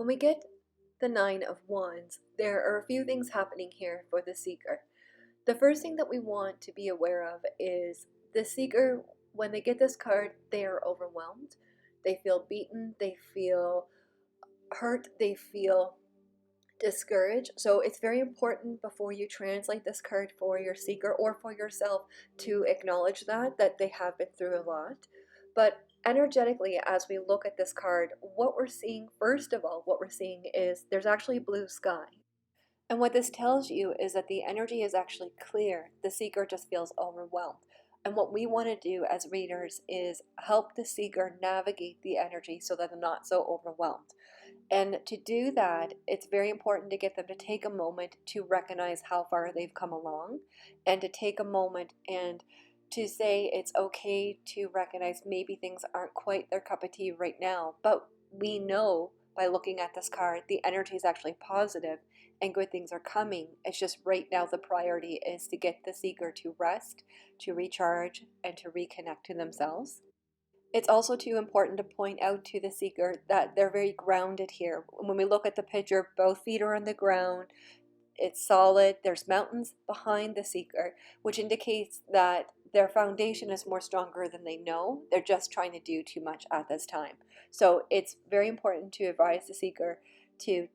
When we get the Nine of Wands, there are a few things happening here for the seeker. The first thing that we want to be aware of is the seeker, when they get this card, they are overwhelmed. They feel beaten, they feel hurt, they feel discouraged. So it's very important before you translate this card for your seeker or for yourself to acknowledge that they have been through a lot. But energetically, as we look at this card, what we're seeing, first of all, what we're seeing is there's actually blue sky. And what this tells you is that the energy is actually clear. The seeker just feels overwhelmed. And what we want to do as readers is help the seeker navigate the energy so that they're not so overwhelmed. And to do that, it's very important to get them to take a moment to recognize how far they've come along, and to take a moment and to say it's okay to recognize maybe things aren't quite their cup of tea right now, but we know by looking at this card, the energy is actually positive and good things are coming. It's just right now the priority is to get the seeker to rest, to recharge, and to reconnect to themselves. It's also too important to point out to the seeker that they're very grounded here. When we look at the picture, both feet are on the ground. It's solid. There's mountains behind the seeker, which indicates that their foundation is more stronger than they know. They're just trying to do too much at this time. So it's very important to advise the seeker to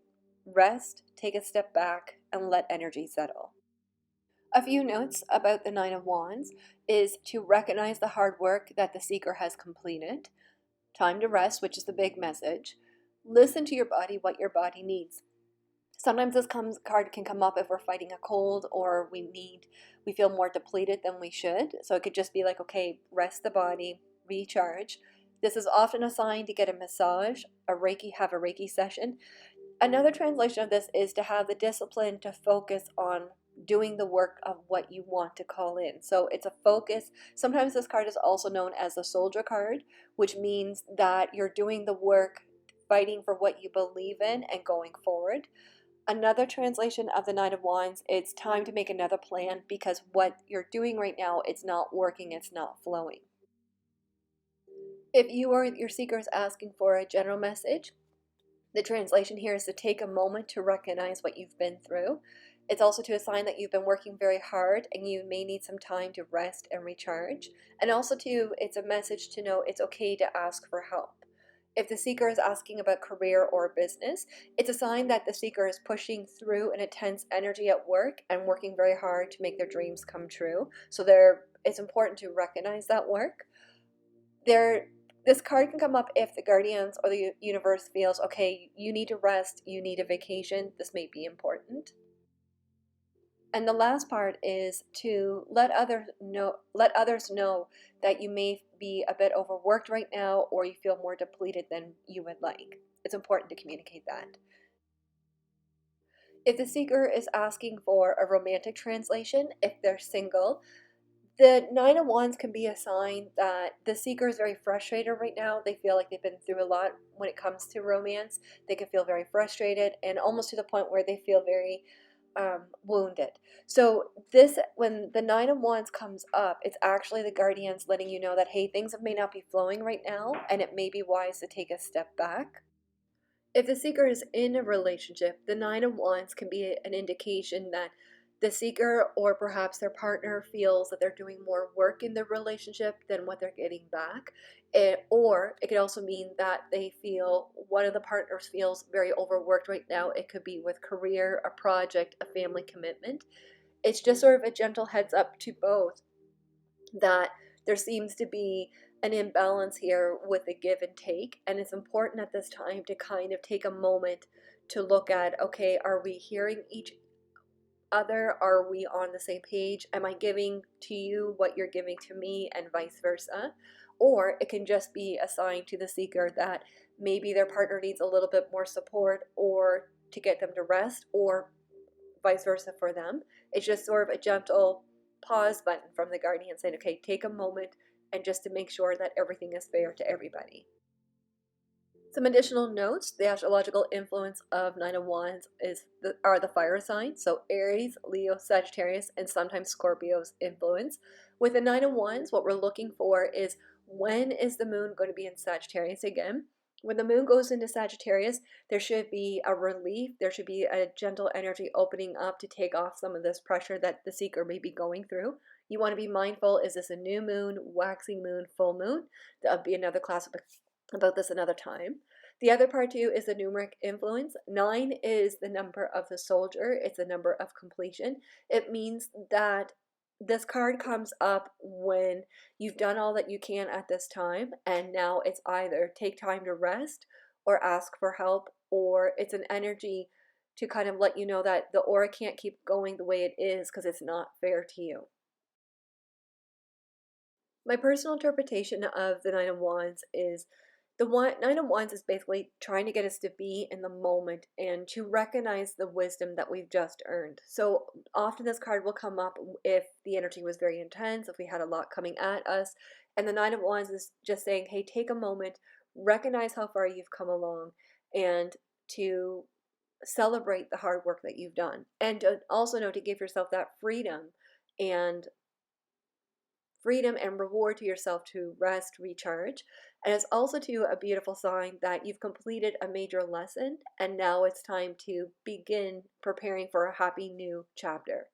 rest, take a step back, and let energy settle. A few notes about the Nine of Wands is to recognize the hard work that the seeker has completed. Time to rest, which is the big message. Listen to your body, what your body needs. Sometimes this card can come up if we're fighting a cold or we feel more depleted than we should. So it could just be like, okay, rest the body, recharge. This is often a sign to get a massage, have a Reiki session. Another translation of this is to have the discipline to focus on doing the work of what you want to call in. So it's a focus. Sometimes this card is also known as the soldier card, which means that you're doing the work, fighting for what you believe in and going forward. Another translation of the Nine of Wands, it's time to make another plan because what you're doing right now, it's not working, it's not flowing. If you or your seeker is asking for a general message, the translation here is to take a moment to recognize what you've been through. It's also to assign that you've been working very hard and you may need some time to rest and recharge. And also it's a message to know it's okay to ask for help. If the seeker is asking about career or business, it's a sign that the seeker is pushing through an intense energy at work and working very hard to make their dreams come true. So it's important to recognize that work. This card can come up if the guardians or the universe feels, okay, you need to rest, you need a vacation, this may be important. And the last part is to let others know that you may be a bit overworked right now or you feel more depleted than you would like. It's important to communicate that. If the seeker is asking for a romantic translation, if they're single, the Nine of Wands can be a sign that the seeker is very frustrated right now. They feel like they've been through a lot when it comes to romance. They can feel very frustrated and almost to the point where they feel very wounded. So when the Nine of Wands comes up, it's actually the guardians letting you know that, hey, things may not be flowing right now and it may be wise to take a step back. If the seeker is in a relationship, the Nine of Wands can be an indication that the seeker or perhaps their partner feels that they're doing more work in the relationship than what they're getting back. Or it could also mean that one of the partners feels very overworked right now. It could be with career, a project, a family commitment. It's just sort of a gentle heads up to both that there seems to be an imbalance here with the give and take. And it's important at this time to kind of take a moment to look at, okay, are we hearing each other? Are we on the same page? Am I giving to you what you're giving to me and vice versa? Or it can just be a sign to the seeker that maybe their partner needs a little bit more support or to get them to rest or vice versa for them. It's just sort of a gentle pause button from the guardian saying, okay, take a moment and just to make sure that everything is fair to everybody. Some additional notes: the astrological influence of Nine of Wands are the fire signs, so Aries, Leo, Sagittarius, and sometimes Scorpio's influence. With the Nine of Wands, what we're looking for is when is the moon going to be in Sagittarius again? When the moon goes into Sagittarius, there should be a relief. There should be a gentle energy opening up to take off some of this pressure that the seeker may be going through. You want to be mindful, is this a new moon, waxing moon, full moon? That'll be another class about this another time. The other part too is the numeric influence. 9 is the number of the soldier. It's the number of completion. It means that this card comes up when you've done all that you can at this time, and now it's either take time to rest or ask for help, or it's an energy to kind of let you know that the aura can't keep going the way it is because it's not fair to you. My personal interpretation of the Nine of Wands is Nine of Wands is basically trying to get us to be in the moment and to recognize the wisdom that we've just earned. So often this card will come up if the energy was very intense, if we had a lot coming at us. And the Nine of Wands is just saying, hey, take a moment, recognize how far you've come along, and to celebrate the hard work that you've done. And to also know to give yourself that and freedom and reward to yourself to rest, recharge. And it's also too a beautiful sign that you've completed a major lesson and now it's time to begin preparing for a happy new chapter.